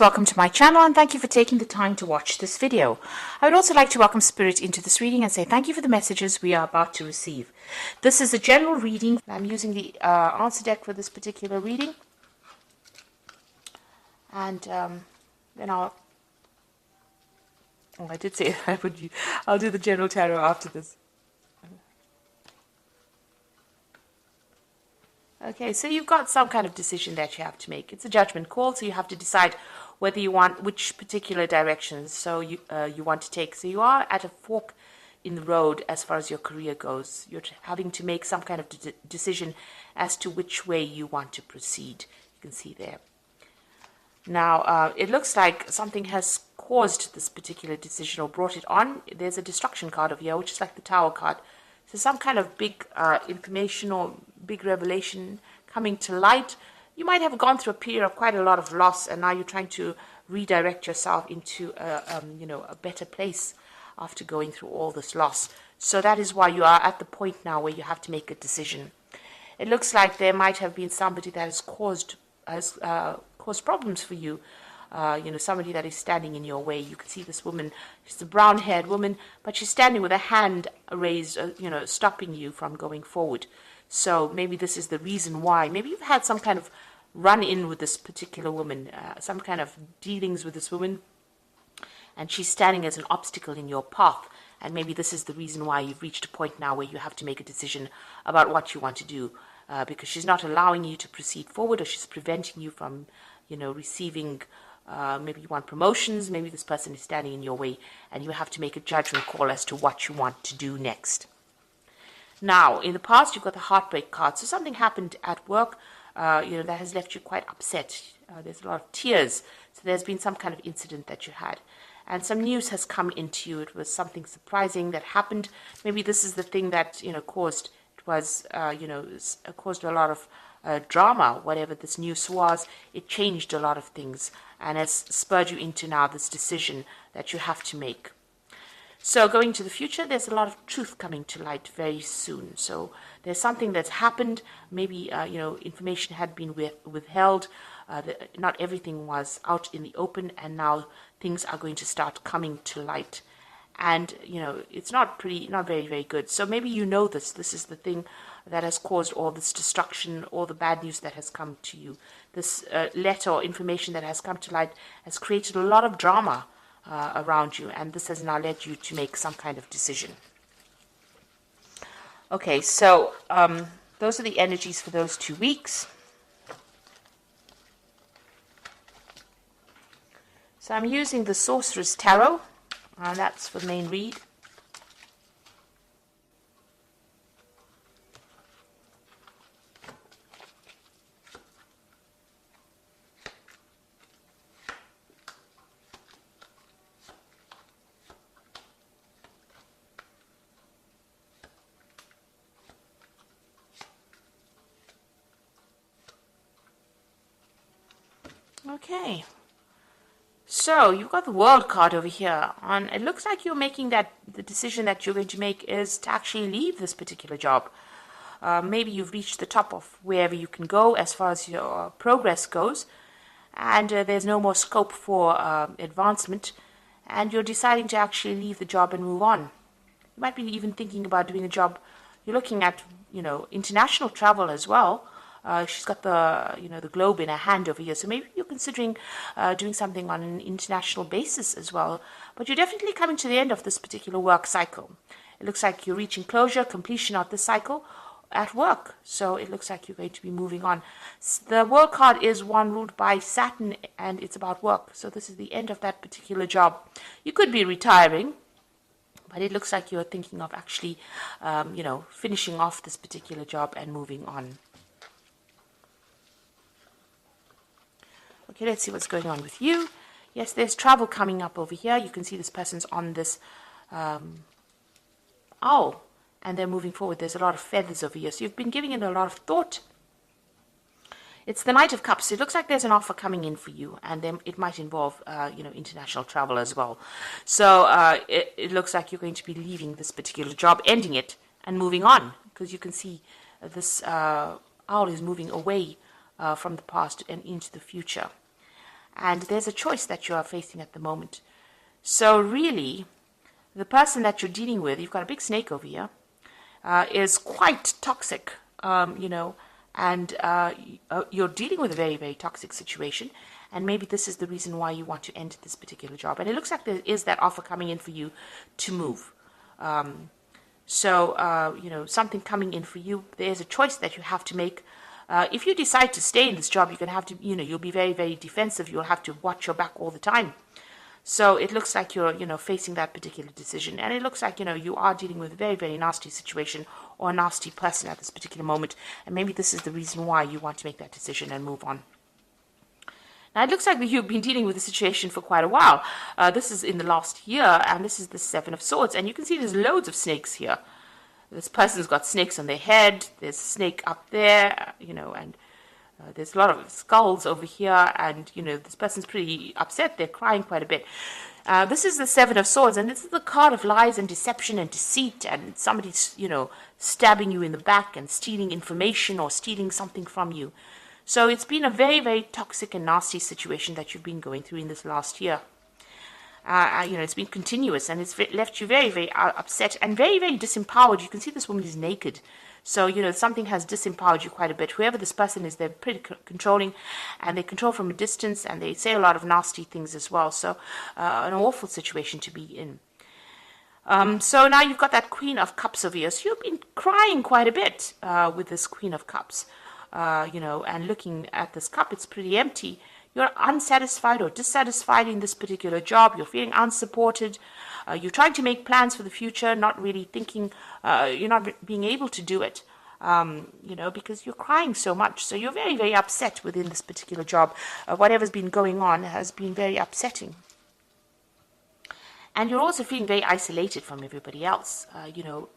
Welcome to my channel and thank you for taking the time to watch this video. I would also like to welcome Spirit into this reading and say thank you for the messages we are about to receive. This is a general reading. I'm using the answer deck for this particular reading. And then I did say I'll do the general tarot after this. Okay, so you've got some kind of decision that you have to make. It's a judgment call, so you have to decide whether you want which particular directions you want to take. So you are at a fork in the road as far as your career goes. You're having to make some kind of decision as to which way you want to proceed. You can see there. Now, it looks like something has caused this particular decision or brought it on. There's a destruction card over here, which is like the Tower card. So some kind of big information or big revelation coming to light. You might have gone through a period of quite a lot of loss, and now you're trying to redirect yourself into a better place after going through all this loss. So that is why you are at the point now where you have to make a decision. It looks like there might have been somebody that has caused problems for you. Somebody that is standing in your way. You can see this woman. She's a brown-haired woman, but she's standing with a hand raised, stopping you from going forward. So maybe this is the reason why. Maybe you've had some kind of run-in with this particular woman, some kind of dealings with this woman, and she's standing as an obstacle in your path. And maybe this is the reason why you've reached a point now where you have to make a decision about what you want to do, because she's not allowing you to proceed forward, or she's preventing you from, receiving. Maybe you want promotions. Maybe this person is standing in your way, and you have to make a judgment call as to what you want to do next. Now, in the past, you've got the heartbreak card. So something happened at work, that has left you quite upset. There's a lot of tears. So there's been some kind of incident that you had. And some news has come into you. It was something surprising that happened. Maybe this is the thing that, caused a lot of drama. Whatever this news was, it changed a lot of things and has spurred you into now this decision that you have to make. So going to the future, there's a lot of truth coming to light very soon. So there's something that's happened. Maybe, information had been withheld. Not everything was out in the open, and now things are going to start coming to light. And, it's not very, very good. So maybe this. This is the thing that has caused all this destruction, all the bad news that has come to you. This letter or information that has come to light has created a lot of drama around you, and this has now led you to make some kind of decision. Okay, so those are the energies for those 2 weeks. So I'm using the Sorcerer's Tarot, and that's for the main read. Okay, so you've got the World card over here, and it looks like you're making the decision that you're going to make is to actually leave this particular job. Maybe you've reached the top of wherever you can go as far as your progress goes, and there's no more scope for advancement, and you're deciding to actually leave the job and move on. You might be even thinking about doing a job. You're looking at, international travel as well. She's got the globe in her hand over here. So maybe you're considering doing something on an international basis as well. But you're definitely coming to the end of this particular work cycle. It looks like you're reaching closure, completion of this cycle at work. So it looks like you're going to be moving on. The World card is one ruled by Saturn, and it's about work. So this is the end of that particular job. You could be retiring, but it looks like you're thinking of actually, finishing off this particular job and moving on. Okay, let's see what's going on with you. Yes, there's travel coming up over here. You can see this person's on this owl, and they're moving forward. There's a lot of feathers over here. So you've been giving it a lot of thought. It's the Knight of Cups. It looks like there's an offer coming in for you, and then it might involve, international travel as well. So it looks like you're going to be leaving this particular job, ending it, and moving on, because you can see this owl is moving away from the past and into the future. and there's a choice that you are facing at the moment. So really, the person that you're dealing with, you've got a big snake over here, is quite toxic, and you're dealing with a very, very toxic situation. And maybe this is the reason why you want to end this particular job. And it looks like there is that offer coming in for you to move. Something coming in for you. There's a choice that you have to make. If you decide to stay in this job, you're going to have to, you'll be very, very defensive. You'll have to watch your back all the time. So it looks like you're, facing that particular decision. And it looks like, you are dealing with a very, very nasty situation or a nasty person at this particular moment. And maybe this is the reason why you want to make that decision and move on. Now, it looks like you've been dealing with the situation for quite a while. This is in the last year, and this is the Seven of Swords. And you can see there's loads of snakes here. This person's got snakes on their head. There's a snake up there, and there's a lot of skulls over here. And, this person's pretty upset. They're crying quite a bit. This is the Seven of Swords, and this is the card of lies and deception and deceit, and somebody's, stabbing you in the back and stealing information or stealing something from you. So it's been a very, very toxic and nasty situation that you've been going through in this last year. It's been continuous, and it's left you very, very upset and very, very disempowered. You can see this woman is naked. So, something has disempowered you quite a bit. Whoever this person is, they're pretty controlling, and they control from a distance, and they say a lot of nasty things as well. So, an awful situation to be in. So now you've got that Queen of Cups over here. So you've been crying quite a bit with this Queen of Cups. And looking at this cup, it's pretty empty. You're unsatisfied or dissatisfied in this particular job. You're feeling unsupported. You're trying to make plans for the future, not really thinking, you're not being able to do it, because you're crying so much. So you're very, very upset within this particular job. Whatever's been going on has been very upsetting. And you're also feeling very isolated from everybody else,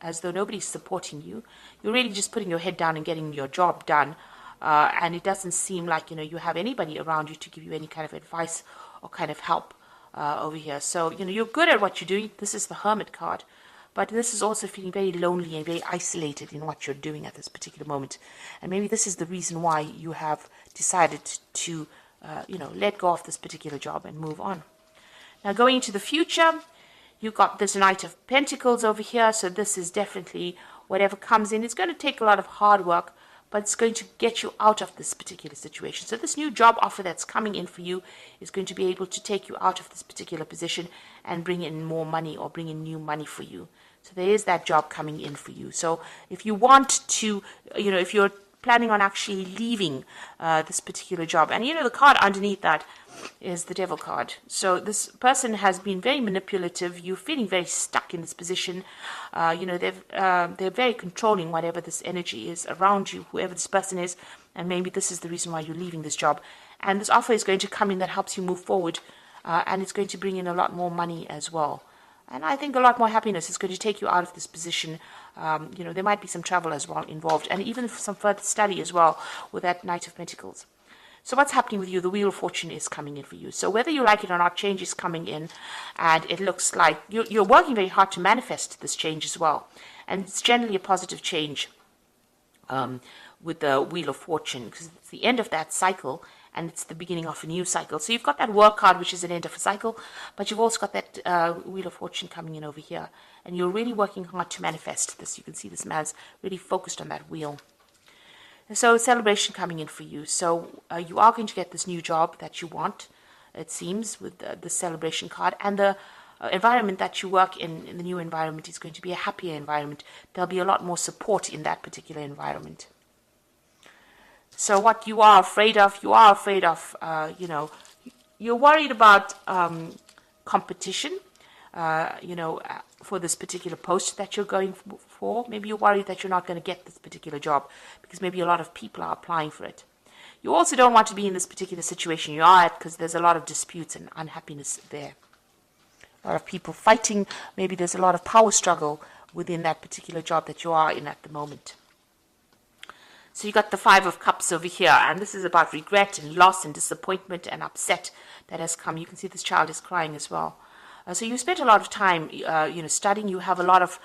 as though nobody's supporting you. You're really just putting your head down and getting your job done. And it doesn't seem like, you have anybody around you to give you any kind of advice or kind of help over here. So, you're good at what you're doing. This is the Hermit card. But this is also feeling very lonely and very isolated in what you're doing at this particular moment. And maybe this is the reason why you have decided to, let go of this particular job and move on. Now, going into the future, you've got this Knight of Pentacles over here. So this is definitely whatever comes in. It's going to take a lot of hard work, but it's going to get you out of this particular situation. So this new job offer that's coming in for you is going to be able to take you out of this particular position and bring in more money or bring in new money for you. So there is that job coming in for you. So if you want to, if you're planning on actually leaving this particular job, and the card underneath that is the Devil card. So this person has been very manipulative. You're feeling very stuck in this position. They're very controlling whatever this energy is around you, whoever this person is, and maybe this is the reason why you're leaving this job. And this offer is going to come in that helps you move forward, and it's going to bring in a lot more money as well. And I think a lot more happiness is going to take you out of this position. There might be some travel as well involved, and even some further study as well with that Knight of Pentacles. So what's happening with you? The Wheel of Fortune is coming in for you. So whether you like it or not, change is coming in, and it looks like you're working very hard to manifest this change as well. And it's generally a positive change with the Wheel of Fortune, because it's the end of that cycle, and it's the beginning of a new cycle. So you've got that Work card, which is an end of a cycle, but you've also got that Wheel of Fortune coming in over here. And you're really working hard to manifest this. You can see this man's really focused on that wheel. And so celebration coming in for you. So you are going to get this new job that you want, it seems, with the celebration card. And the environment that you work in the new environment, is going to be a happier environment. There'll be a lot more support in that particular environment. So what you are afraid of, you're worried about competition, for this particular post that you're going for. Maybe you're worried that you're not going to get this particular job because maybe a lot of people are applying for it. You also don't want to be in this particular situation you are at because there's a lot of disputes and unhappiness there. A lot of people fighting. Maybe there's a lot of power struggle within that particular job that you are in at the moment. So you got the Five of Cups over here, and this is about regret and loss and disappointment and upset that has come. You can see this child is crying as well. So you spent a lot of time, studying. You have a lot of,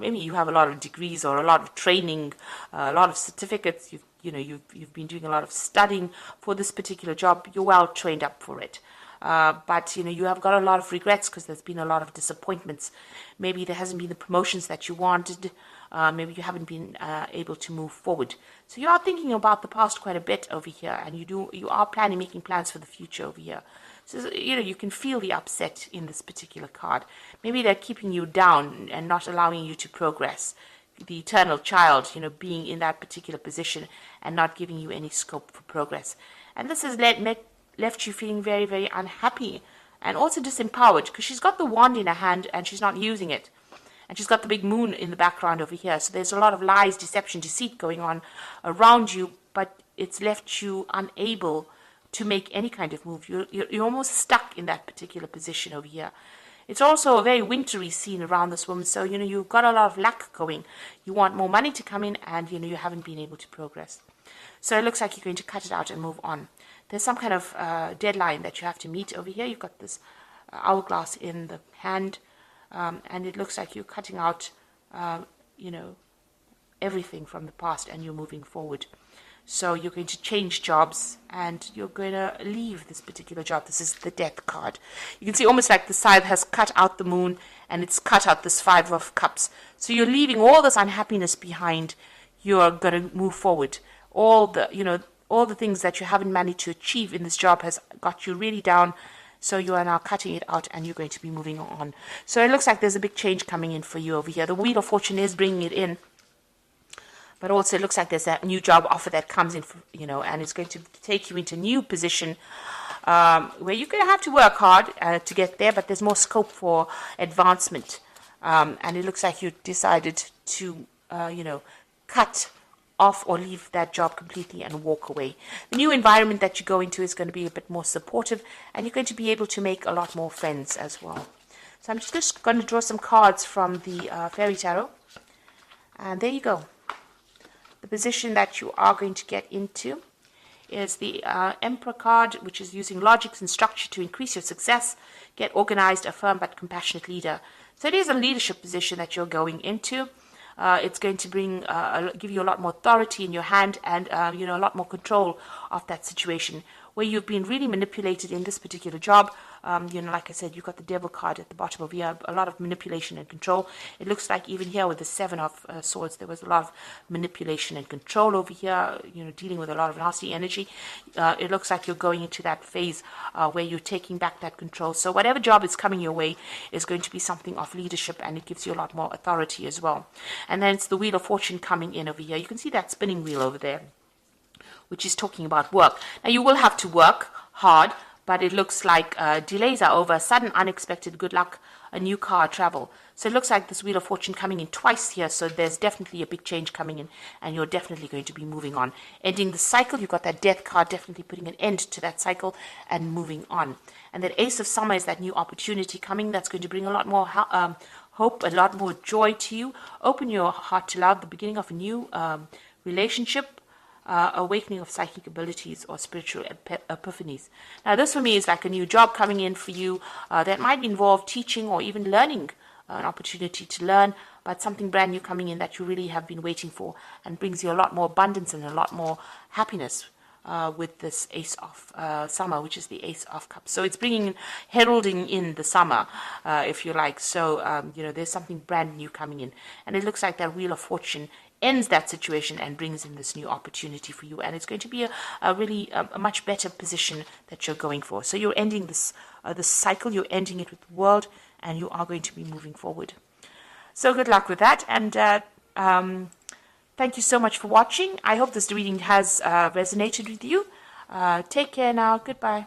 maybe you have a lot of degrees or a lot of training, a lot of certificates. you've been doing a lot of studying for this particular job. You're well trained up for it. But you have got a lot of regrets because there's been a lot of disappointments. Maybe there hasn't been the promotions that you wanted. Maybe you haven't been able to move forward. So you are thinking about the past quite a bit over here, and you are making plans for the future over here. So you can feel the upset in this particular card. Maybe they're keeping you down and not allowing you to progress. The eternal child, being in that particular position and not giving you any scope for progress. And this has left you feeling very, very unhappy and also disempowered, because she's got the wand in her hand and she's not using it. And she's got the big moon in the background over here. So there's a lot of lies, deception, deceit going on around you, but it's left you unable to make any kind of move. You're almost stuck in that particular position over here. It's also a very wintry scene around this woman. So, you've got a lot of luck going. You want more money to come in, and, you haven't been able to progress. So it looks like you're going to cut it out and move on. There's some kind of deadline that you have to meet over here. You've got this hourglass in the hand, and it looks like you're cutting out, everything from the past, and you're moving forward. So you're going to change jobs, and you're going to leave this particular job. This is the Death card. You can see almost like the scythe has cut out the moon, and it's cut out this Five of Cups. So you're leaving all this unhappiness behind. You're going to move forward. All the things that you haven't managed to achieve in this job has got you really down. So you are now cutting it out, and you're going to be moving on. So it looks like there's a big change coming in for you over here. The Wheel of Fortune is bringing it in. But also it looks like there's that new job offer that comes in, and it's going to take you into a new position where you're going to have to work hard to get there, but there's more scope for advancement. And it looks like you decided to, cut off or leave that job completely and walk away. The new environment that you go into is going to be a bit more supportive, and you're going to be able to make a lot more friends as well. So I'm just going to draw some cards from the Fairy Tarot. And there you go. The position that you are going to get into is the Emperor card, which is using logic and structure to increase your success, get organized, a firm but compassionate leader. So it is a leadership position that you're going into. It's going to give you a lot more authority in your hand, and a lot more control of that situation. Where you've been really manipulated in this particular job, like I said, you've got the Devil card at the bottom of here, a lot of manipulation and control. It looks like even here with the Seven of Swords, there was a lot of manipulation and control over here, dealing with a lot of nasty energy. It looks like you're going into that phase where you're taking back that control. So whatever job is coming your way is going to be something of leadership, and it gives you a lot more authority as well. And then it's the Wheel of Fortune coming in over here. You can see that spinning wheel over there, which is talking about work. Now, you will have to work hard, but it looks like delays are over, sudden, unexpected good luck, a new car, travel. So it looks like this Wheel of Fortune coming in twice here, so there's definitely a big change coming in, and you're definitely going to be moving on. Ending the cycle, you've got that Death card, definitely putting an end to that cycle and moving on. And that Ace of Summer is that new opportunity coming that's going to bring a lot more hope, a lot more joy to you. Open your heart to love, the beginning of a new relationship, awakening of psychic abilities or spiritual epiphanies. Now, this for me is like a new job coming in for you that might involve teaching or even learning, an opportunity to learn, but something brand new coming in that you really have been waiting for, and brings you a lot more abundance and a lot more happiness with this Ace of Summer, which is the Ace of Cups. So it's heralding in the summer, if you like. So, there's something brand new coming in. And it looks like that Wheel of Fortune ends that situation and brings in this new opportunity for you. And it's going to be a much better position that you're going for. So you're ending this cycle, you're ending it with the world, and you are going to be moving forward. So good luck with that. And thank you so much for watching. I hope this reading has resonated with you. Take care now. Goodbye.